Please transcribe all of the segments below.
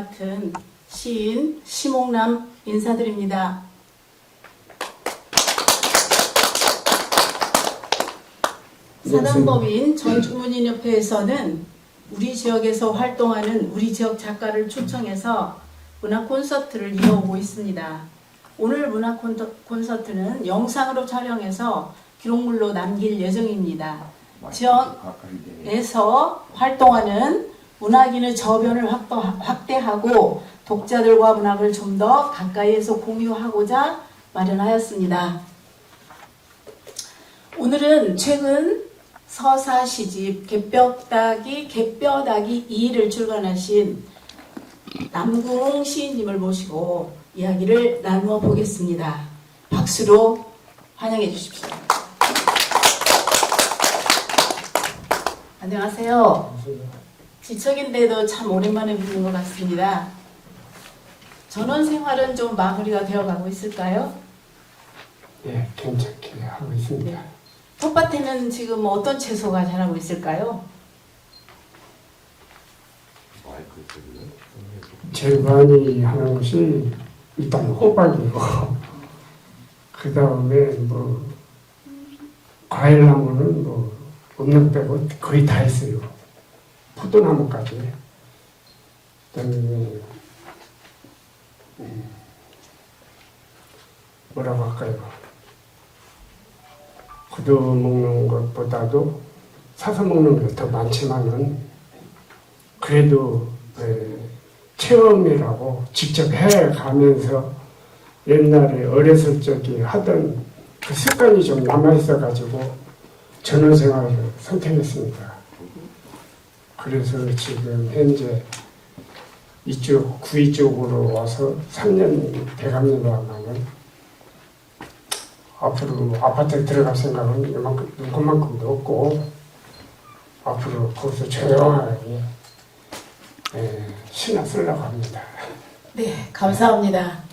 맡은 시인 심옥남 인사드립니다. 사단법인 전주문인협회에서는 우리 지역에서 활동하는 우리 지역 작가를 초청해서 문화 콘서트를 이어오고 있습니다. 오늘 문화 콘서트는 영상으로 촬영해서 기록물로 남길 예정입니다. 지역에서 활동하는 문학인의 저변을 확대하고 독자들과 문학을 좀 더 가까이에서 공유하고자 마련하였습니다. 오늘은 최근 서사 시집 갯뼈다귀 2를 출간하신 남궁 시인님을 모시고 이야기를 나누어 보겠습니다. 박수로 환영해 주십시오. 안녕하세요. 지척인데도 참 오랜만에 뵙는 것 같습니다. 전원 생활은 좀 마무리가 되어가고 있을까요? 네, 괜찮게 하고 있습니다. 네. 텃밭에는 지금 어떤 채소가 자라고 있을까요? 제일 많이 하는 것이 일단 호박이고 그 다음에 뭐 과일나무는 뭐 없는 빼고 거의 다 있어요. 포도나무까지. 그다음에 뭐라고 할까요? 구두 먹는 것보다도 사서 먹는 게 더 많지만은 그래도 체험이라고 직접 해가면서 옛날에 어렸을 적에 하던 그 습관이 좀 남아있어가지고 전원생활을 선택했습니다. 그래서 지금 현재 이쪽 구이 쪽으로 와서 3년 돼갑니다만은 앞으로 아파트에 들어갈 생각은 이것만큼도 없고 앞으로 거기서 조용하게 신화 쓰려고 합니다. 네, 감사합니다.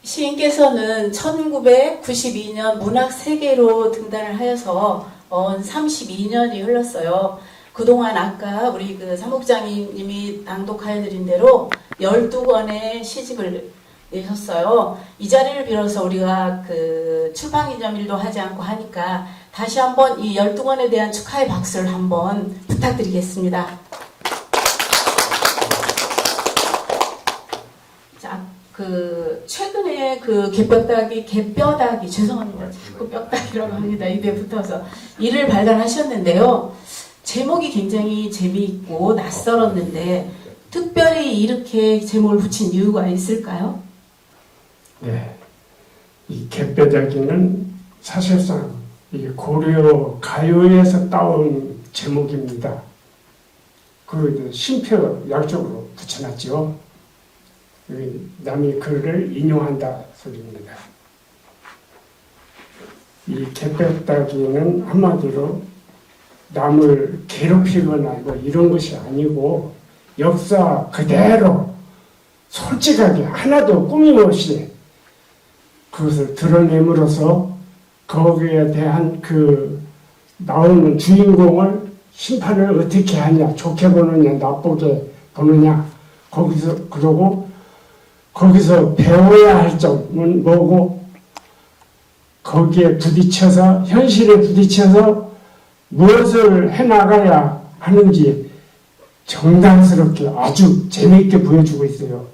시인께서는 1992년 문학세계로 등단을 하여서 32년이 흘렀어요. 그동안 아까 우리 그 사목장님이 낭독하여 드린 대로 12권의 시집을 내셨어요. 이 자리를 빌어서 우리가 그 출판기념일도 하지 않고 하니까 다시 한번 이 12권에 대한 축하의 박수를 한번 부탁드리겠습니다. 자, 최근에 갯뼈다귀 죄송합니다. 자꾸 뼈다귀라고 합니다. 입에 붙어서 이를 발간하셨는데요. 제목이 굉장히 재미있고 낯설었는데 특별히 이렇게 제목을 붙인 이유가 있을까요? 네, 이 갯뼈다귀는 사실상 이 고려 가요에서 따온 제목입니다. 그 쉼표 양쪽으로 붙여놨죠. 남이 글을 인용한다 소리입니다. 이 갯뼈다귀는 한마디로 남을 괴롭히거나 뭐 이런 것이 아니고 역사 그대로 솔직하게 하나도 꾸밈없이 그것을 드러냄으로써 거기에 대한 그 나오는 주인공을 심판을 어떻게 하냐, 좋게 보느냐, 나쁘게 보느냐, 그러고 거기서 배워야 할 점은 뭐고, 거기에 부딪혀서, 현실에 부딪혀서 무엇을 해나가야 하는지 정당스럽게 아주 재미있게 보여주고 있어요.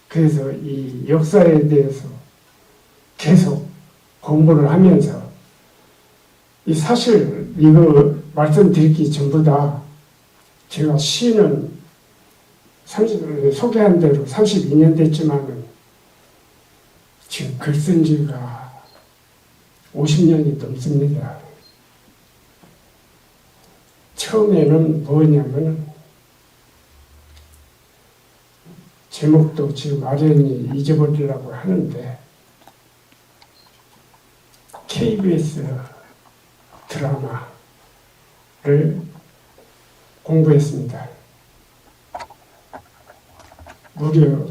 그래서 이 역사에 대해서 계속 공부를 하면서 이 사실 이거 말씀드리기 전보다 제가 시는 소개한 대로 32년 됐지만은 지금 글 쓴 지가 50년이 넘습니다. 처음에는 뭐냐면 제목도 지금 아련히 잊어버리려고 하는데 KBS 드라마를 공부했습니다. 무려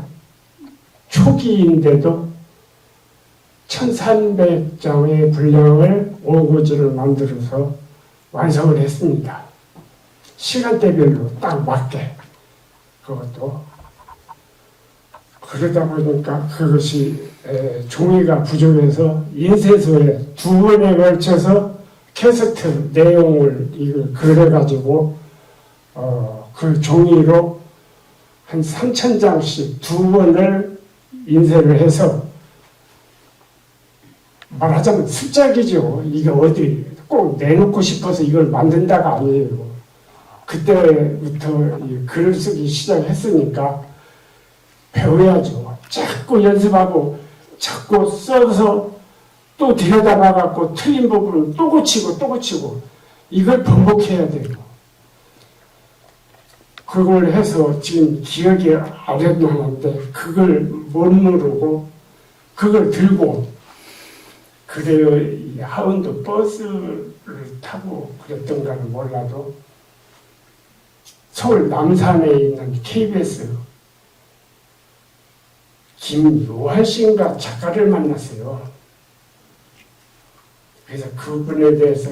초기인데도 1300장의 분량을 5구지를 만들어서 완성을 했습니다. 시간대별로 딱 맞게 그것도 그러다 보니까 그것이 종이가 부족해서 인쇄소에 2번에 걸쳐서 캐스트 내용을 이걸 그려가지고 그 종이로 한 3,000장씩 2번을 인쇄를 해서 말하자면 습작이죠. 이게 어디 꼭 내놓고 싶어서 이걸 만든다가 아니에요. 그때부터 이 글을 쓰기 시작했으니까 배워야죠. 자꾸 연습하고 자꾸 써서 또 들여다봐갖고 틀린 부분은 또 고치고 또 고치고 이걸 반복해야 돼요. 그걸 해서 지금 기억이 아련하는데 그걸 못 모르고 그걸 들고 그래요. 이 하원도 버스를 타고 그랬던가는 몰라도 서울 남산에 있는 KBS 김요한 씨인가 작가를 만났어요. 그래서 그분에 대해서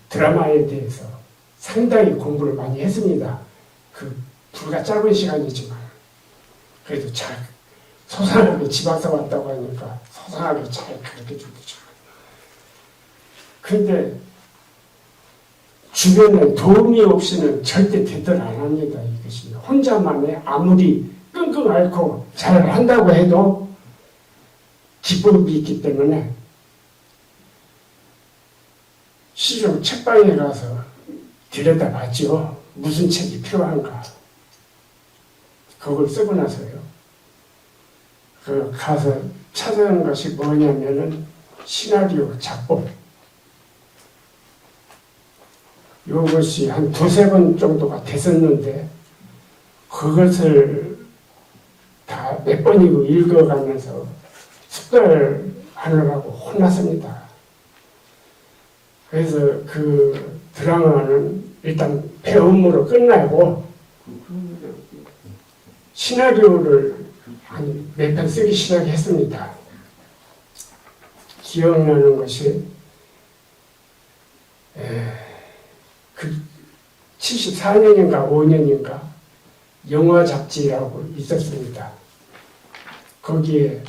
드라마에 대해서 상당히 공부를 많이 했습니다. 그 불과 짧은 시간이지만 그래도 잘 소상하게 집에서 왔다고 하니까 소상하게 잘 가르쳐주고 그런데 주변에 도움이 없이는 절대 대들 안 합니다. 이것이 혼자만의 아무리 끙끙 앓고 잘 한다고 해도 기법이 있기 때문에 시중 책방에 가서 들여다봤죠. 무슨 책이 필요한가. 그걸 쓰고 나서요. 그 가서 찾아온 것이 뭐냐면은 시나리오 작법. 이것이 한 2-3번 정도가 됐었는데 그것을 다 몇 번이고 읽어가면서 습관하느라고 혼났습니다. 그래서 그 드라마는 일단 배움으로 끝나고 시나리오를 한 몇 편 쓰기 시작했습니다. 기억나는 것이 그 74년인가 5년인가 영화 잡지라고 있었습니다. 거기에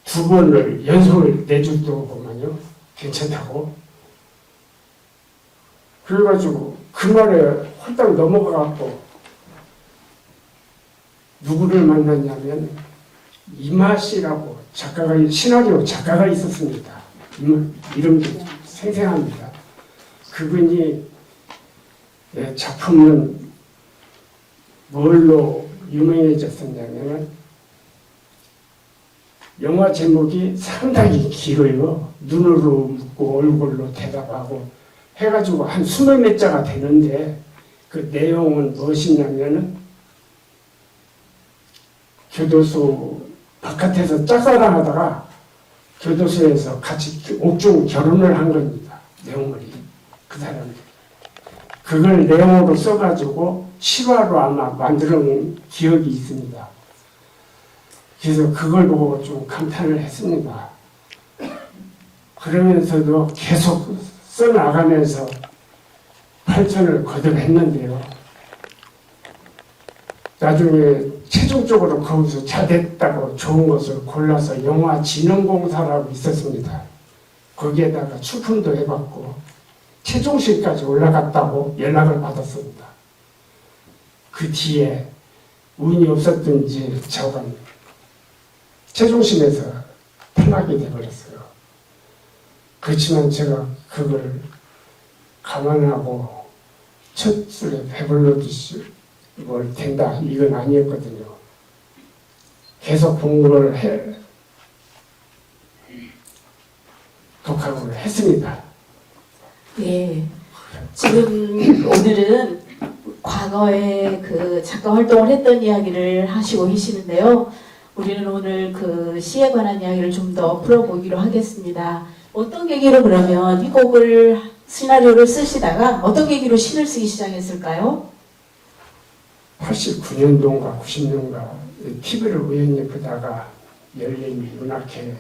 2번을 연속을 내주더구만요. 괜찮다고. 그래가지고 그 말에 홀딱 넘어가갖고 누구를 만났냐면 이마씨라고 작가가, 시나리오 작가가 있었습니다. 이름도 생생합니다. 그분이 작품은 뭘로 유명해졌었냐면 영화 제목이 상당히 길어요. 눈으로 묻고 얼굴로 대답하고 해가지고 한 20몇 자가 되는데 그 내용은 무엇이냐면은 교도소 바깥에서 짝사랑하다가 교도소에서 같이 옥중 결혼을 한 겁니다. 내용물이. 그 사람들. 그걸 내용으로 써가지고 실화로 아마 만들어 놓은 기억이 있습니다. 그래서 그걸 보고 좀 감탄을 했습니다. 그러면서도 계속 써나가면서 발전을 거듭했는데요. 나중에 최종적으로 거기서 잘됐다고 좋은 것을 골라서 영화진흥공사라고 있었습니다. 거기에다가 출품도 해봤고 최종실까지 올라갔다고 연락을 받았습니다. 그 뒤에 운이 없었던지 저건 최종실에서 탈락이 돼버렸어요. 그렇지만 제가 그걸 감안하고 첫 술에 배불러듯이 뭘 된다 이건 아니었거든요. 계속 공부를 독학을 했습니다. 예. 지금 오늘은 과거에 그 작가 활동을 했던 이야기를 하시고 계시는데요. 우리는 오늘 그 시에 관한 이야기를 좀 더 풀어보기로 하겠습니다. 어떤 계기로 그러면 이 곡을 시나리오를 쓰시다가 어떤 계기로 시를 쓰기 시작했을까요? 89년도인가 90년가 TV를 우연히 보다가 열린 문학회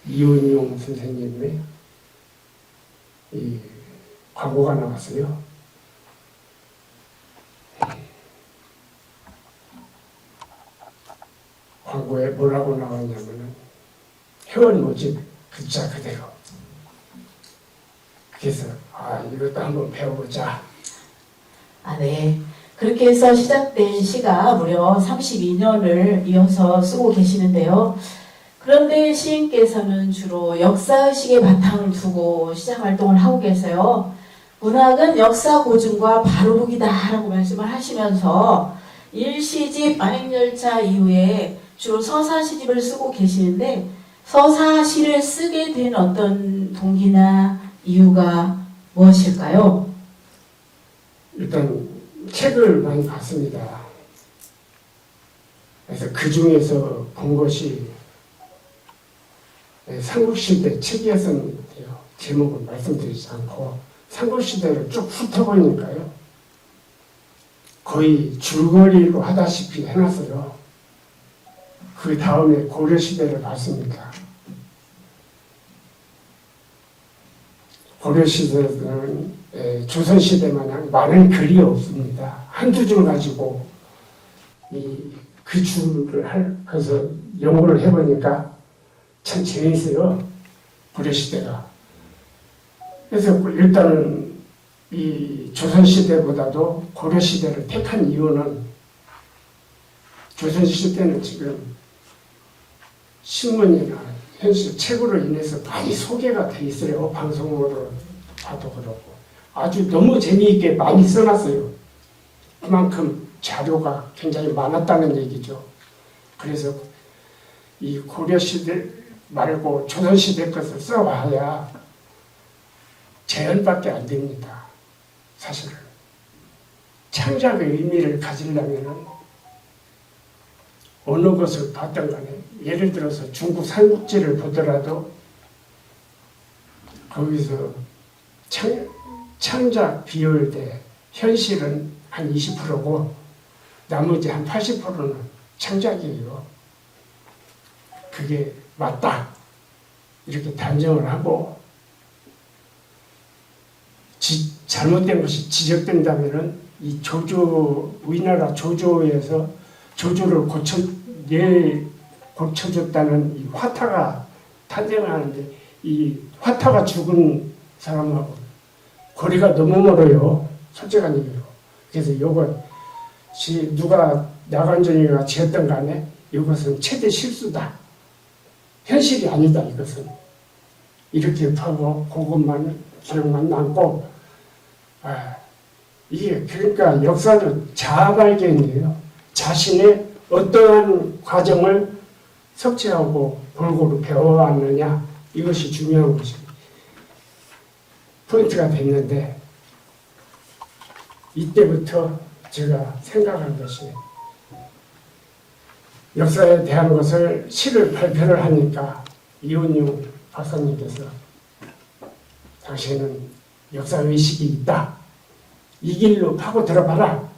이은용 선생님의 이 광고가 나왔어요. 광고에 뭐라고 나왔냐면은 회원 모집 글자 그대로. 그래서 이것도 한번 배워보자. 네. 그렇게 해서 시작된 시가 무려 32년을 이어서 쓰고 계시는데요. 그런데 시인께서는 주로 역사의식의 바탕을 두고 시장 활동을 하고 계세요. 문학은 역사 고증과 바로보기다라고 말씀을 하시면서 일시집 만행열차 이후에 주로 서사 시집을 쓰고 계시는데 서사 시를 쓰게 된 어떤 동기나 이유가 무엇일까요? 일단 책을 많이 봤습니다. 그래서 그 중에서 본 것이 삼국시대 책이었는데요. 제목은 말씀드리지 않고 삼국시대를 쭉 훑어보니까요. 거의 줄거리로 하다시피 해놨어요. 그 다음에 고려시대를 봤습니다. 고려시대는 조선시대마냥 많은 글이 없습니다. 한두 줄 가지고 그 줄을 그래서 연구를 해보니까 참 재밌어요. 고려시대가. 그래서 일단은 이 조선시대보다도 고려시대를 택한 이유는 조선시대는 지금 신문이나 현실 책으로 인해서 많이 소개가 돼 있어요. 방송으로 봐도 그렇고. 아주 너무 재미있게 많이 써놨어요. 그만큼 자료가 굉장히 많았다는 얘기죠. 그래서 이 고려시대 말고 조선시대 것을 써봐야 재현밖에 안 됩니다. 사실은. 창작의 의미를 가지려면 어느 것을 봤던 간에 예를 들어서 중국 삼국지를 보더라도 거기서 창작 비율 대 현실은 한 20%고 나머지 한 80%는 창작이에요. 그게 맞다. 이렇게 단정을 하고 잘못된 것이 지적된다면은 이 우리나라 조조에서 조조를 고쳐줬다는 이 화타가 탄생하는데 이 화타가 죽은 사람하고 거리가 너무 멀어요. 솔직한 얘기로. 그래서 이것이 누가 나간전이가 지었던 간에 이것은 최대 실수다. 현실이 아니다 이것은. 이렇게 하고 그것만 기억만 남고 이게 그러니까 역사는 자아발견이에요. 자신의 어떠한 과정을 섭취하고 골고루 배워왔느냐 이것이 중요한 것입니다. 포인트가 됐는데 이때부터 제가 생각한 것이 역사에 대한 것을 시를 발표를 하니까 이은용 박사님께서 당신은 역사의식이 있다. 이 길로 파고 들어봐라.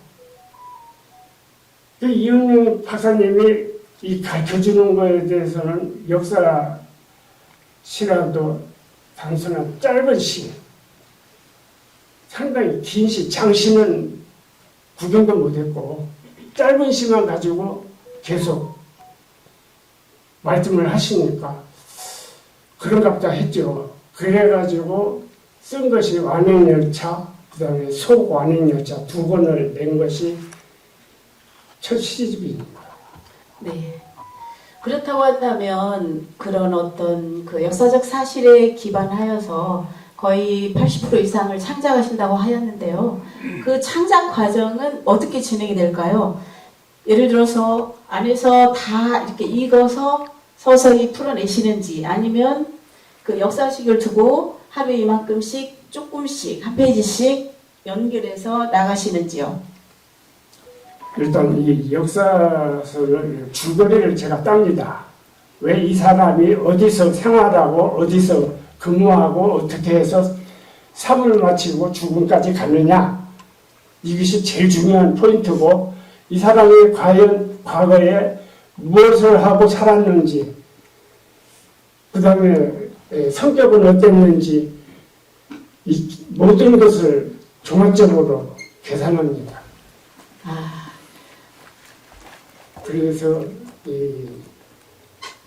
이은용 박사님이 이 가르쳐주는 거에 대해서는 역사 시라도 단순한 짧은 시, 상당히 긴 시, 장시는 구경도 못했고 짧은 시만 가지고 계속 말씀을 하시니까 그런갑다 했죠. 그래가지고 쓴 것이 완행열차, 그 다음에 속완행열차 두 권을 낸 것이 첫 시집입니다. 네. 그렇다고 한다면 그런 어떤 그 역사적 사실에 기반하여서 거의 80% 이상을 창작하신다고 하였는데요. 그 창작 과정은 어떻게 진행이 될까요? 예를 들어서 안에서 다 이렇게 읽어서 서서히 풀어내시는지 아니면 그 역사식을 두고 하루에 이만큼씩 조금씩 한 페이지씩 연결해서 나가시는지요? 일단 이 역사서를 줄거리를 제가 땁니다. 왜 이 사람이 어디서 생활하고 어디서 근무하고 어떻게 해서 삶을 마치고 죽음까지 갔느냐. 이것이 제일 중요한 포인트고 이 사람이 과연 과거에 무엇을 하고 살았는지 그 다음에 성격은 어땠는지 이 모든 것을 종합적으로 계산합니다. 아, 그래서 이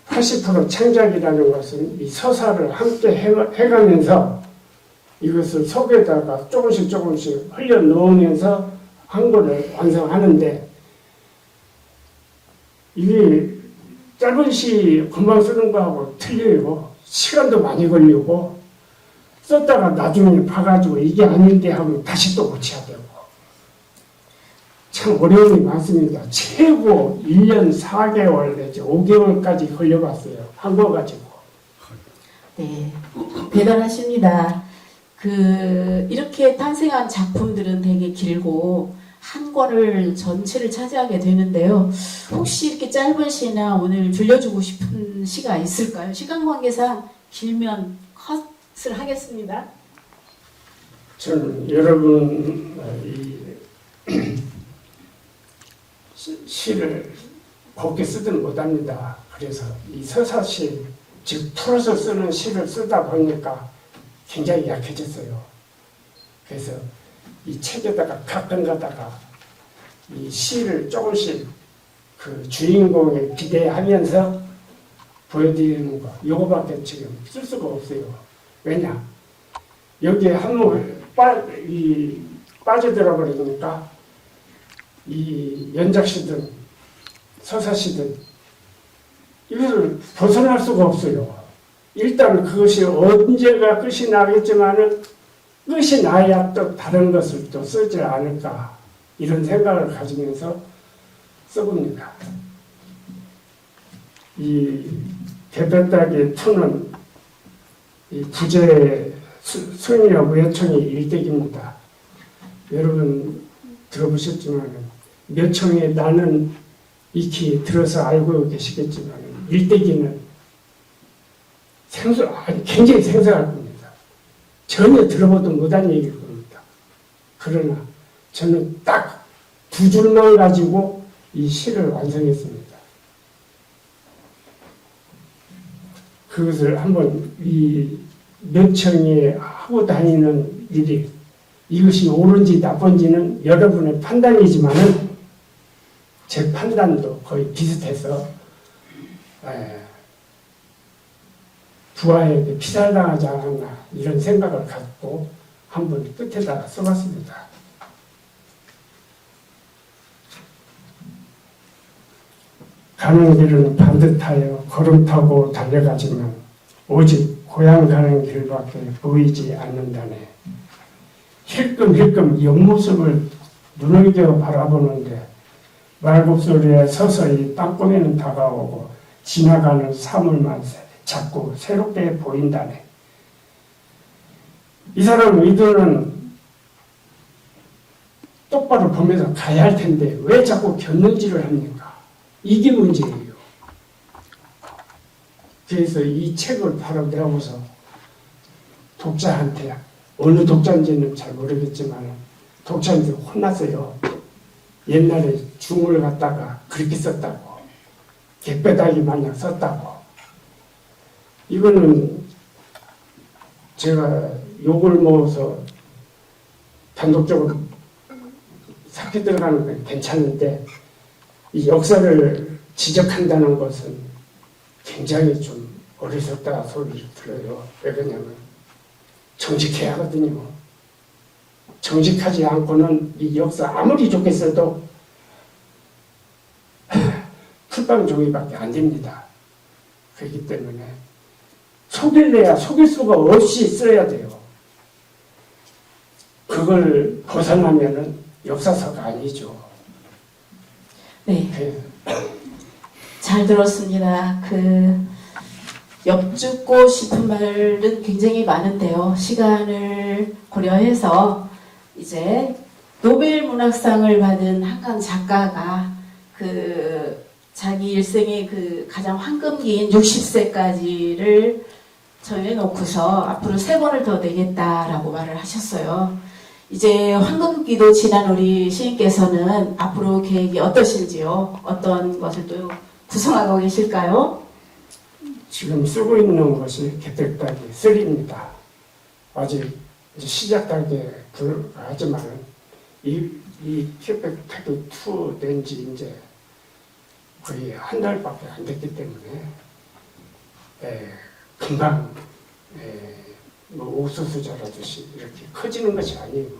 80% 창작이라는 것은 이 서사를 함께 해가면서 이것을 속에다가 조금씩 흘려 넣으면서 한 거를 완성하는데, 이게 짧은 시 금방 쓰는 거하고 틀려요. 시간도 많이 걸리고, 썼다가 나중에 봐가지고 이게 아닌데 하면 다시 또 고쳐야 되고, 참 어려움이 많습니다. 최고 1년 4개월 내지 5개월까지 걸려봤어요. 한 거 가지고. 네, 대단하십니다. 이렇게 탄생한 작품들은 되게 길고 한 권을 전체를 차지하게 되는데요. 혹시 이렇게 짧은 시나 오늘 들려주고 싶은 시가 있을까요? 시간 관계상 길면 컷을 하겠습니다. 저는 여러분 시를 곱게 쓰든 못합니다. 그래서 이 서사시, 즉 풀어서 쓰는 시를 쓰다 보니까 굉장히 약해졌어요. 그래서 이 책에다가 가끔 가다가 이 시를 조금씩 그 주인공에 기대하면서 보여드리는 거, 이거밖에 지금 쓸 수가 없어요. 왜냐? 여기에 한몸을 빠져들어 버리니까 이 연작시든 서사시든 이것을 벗어날 수가 없어요. 일단 그것이 언제가 끝이 나겠지만은 끝이 나야 또 다른 것을 또 쓰지 않을까, 이런 생각을 가지면서 써봅니다. 이 개별따기 2는 이 부재 수인이와 무여청이 일대기입니다. 여러분 들어보셨지만 몇 청에 나는 익히 들어서 알고 계시겠지만 일대기는 굉장히 생소할 겁니다. 전혀 들어보도 못한 얘기일 겁니다. 그러나 저는 딱 2줄만 가지고 이 시를 완성했습니다. 그것을 한번 이 몇 청에 하고 다니는 일이, 이것이 옳은지 나쁜지는 여러분의 판단이지만은 제 판단도 거의 비슷해서 부하에게 피살당하지 않았나, 이런 생각을 갖고 한번 끝에다가 써봤습니다. 가는 길은 반듯하여 걸음 타고 달려가지만 오직 고향 가는 길밖에 보이지 않는다네. 힐끔힐끔 옆모습을 눈을겨 바라보는데 말굽소리에 서서히 땅콩에는 다가오고 지나가는 사물만 자꾸 새롭게 보인다네. 이 사람 의도는 똑바로 보면서 가야 할 텐데 왜 자꾸 곁눈질을 합니까? 이게 문제예요. 그래서 이 책을 바로 내보고서 독자한테, 어느 독자인지는 잘 모르겠지만 독자한테 혼났어요. 옛날에 중을 갖다가 그렇게 썼다고, 개뼈다귀 마냥 썼다고. 이거는 제가 욕을 먹어서 단독적으로 삭혀 들어가는 건 괜찮은데 이 역사를 지적한다는 것은 굉장히 좀 어리석다 소리를 들어요. 왜 그러냐면 정직해야 하거든요. 정직하지 않고는 이 역사 아무리 좋게 써도 풀빵 종이밖에 안 됩니다. 그렇기 때문에 속일래야 속일 수가 없이 써야 돼요. 그걸 벗어나면은 역사서가 아니죠. 네. 잘 들었습니다. 엿듣고 싶은 말은 굉장히 많은데요. 시간을 고려해서 이제 노벨 문학상을 받은 한강 작가가 자기 일생의 가장 황금기인 60세까지를 정해놓고서 앞으로 3권을 더 내겠다라고 말을 하셨어요. 이제 황금기도 지난 우리 시인께서는 앞으로 계획이 어떠신지요? 어떤 것을 또 구성하고 계실까요? 지금 쓰고 있는 것이 개택따기 3입니다. 아직 이제 시작 단계에 불과하지만 이 티베트 투 된 지 이제 거의 한 달밖에 안 됐기 때문에 금방 뭐 옥수수 자라듯이 이렇게 커지는 것이 아니고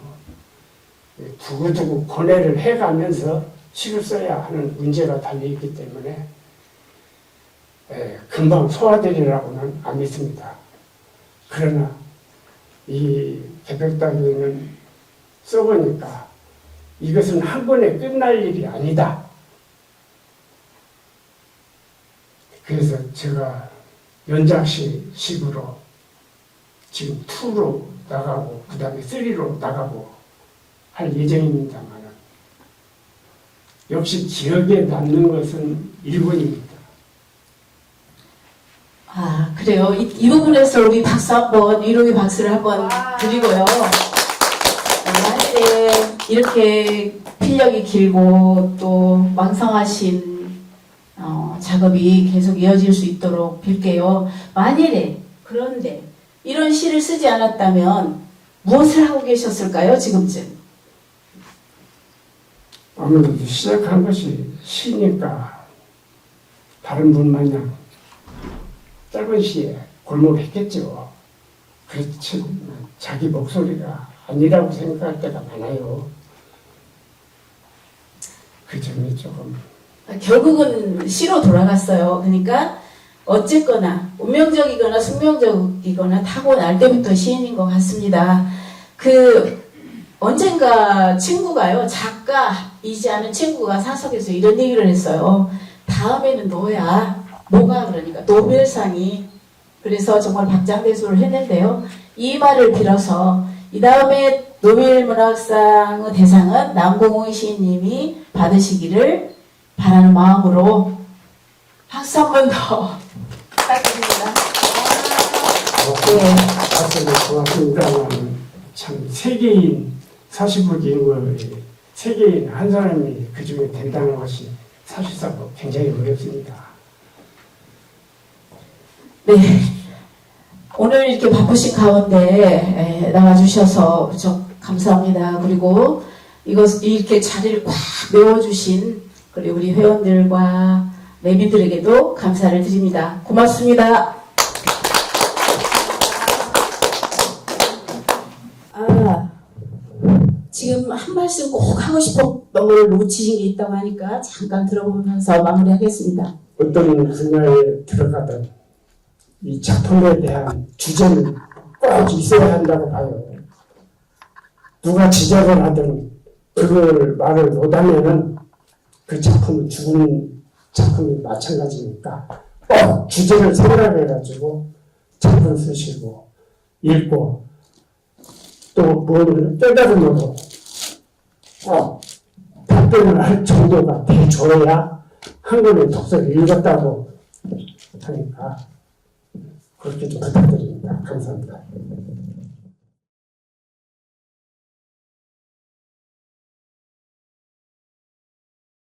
두고두고 고뇌를 해가면서 시를 써야 하는 문제가 달려있기 때문에 금방 소화되리라고는 안 믿습니다. 그러나 이 개벽다귀는 써보니까 이것은 한 번에 끝날 일이 아니다. 그래서 제가 연장식으로 지금 2로 나가고 그 다음에 3로 나가고 할 예정입니다만 역시 기억에 남는 것은 1번입니다. 아, 그래요. 이 부분에서 우리 박수 한번, 위로의 박수를 한번 드리고요. 만일에 이렇게 필력이 길고 또 왕성하신 작업이 계속 이어질 수 있도록 빌게요. 만일에, 그런데 이런 시를 쓰지 않았다면 무엇을 하고 계셨을까요, 지금쯤? 아무래도 시작한 것이 시니까 다른 분 마냥 짧은 시에 골몰했겠죠. 그렇지만 자기 목소리가 아니라고 생각할 때가 많아요. 그 점이 조금 결국은 시로 돌아갔어요. 그러니까 어쨌거나 운명적이거나 숙명적이거나 타고날 때부터 시인인 것 같습니다. 언젠가 친구가요, 작가이지 않은 친구가 사석에서 이런 얘기를 했어요. 다음에는 너야. 뭐가 그러니까 노벨상이. 그래서 정말 박장대소를 했는데요. 이 말을 빌어서 이 다음에 노벨문학상의 대상은 남궁홍 시인님이 받으시기를 바라는 마음으로 박수 한 번 더 부탁드립니다. 고맙습니다. 참 세계인 40억 세계인 한 사람이 그 중에 된다는 것이 사실상 굉장히 어렵습니다. 네. 오늘 이렇게 바쁘신 가운데 나와주셔서 무척 감사합니다. 그리고 이렇게 자리를 꽉 메워주신 그리고 우리 회원들과 내빈들에게도 감사를 드립니다. 고맙습니다. 지금 한 말씀 꼭 하고 싶었던 걸 놓치신 게 있다고 하니까 잠깐 들어보면서 마무리하겠습니다. 어떤 분야에 들어가든 이 작품에 대한 주제는 꼭 있어야 한다고 봐요. 누가 지적을 하든 그걸 말을 못하면은 그 작품은 죽은 작품이 마찬가지니까 꼭 주제를 생각해가지고 작품 쓰시고 읽고 또 뭘 깨달음으로 꼭 답변을 할 정도가 돼줘야 한 권의 독서를 읽었다고 하니까 그렇게 좀 부탁드립니다. 감사합니다.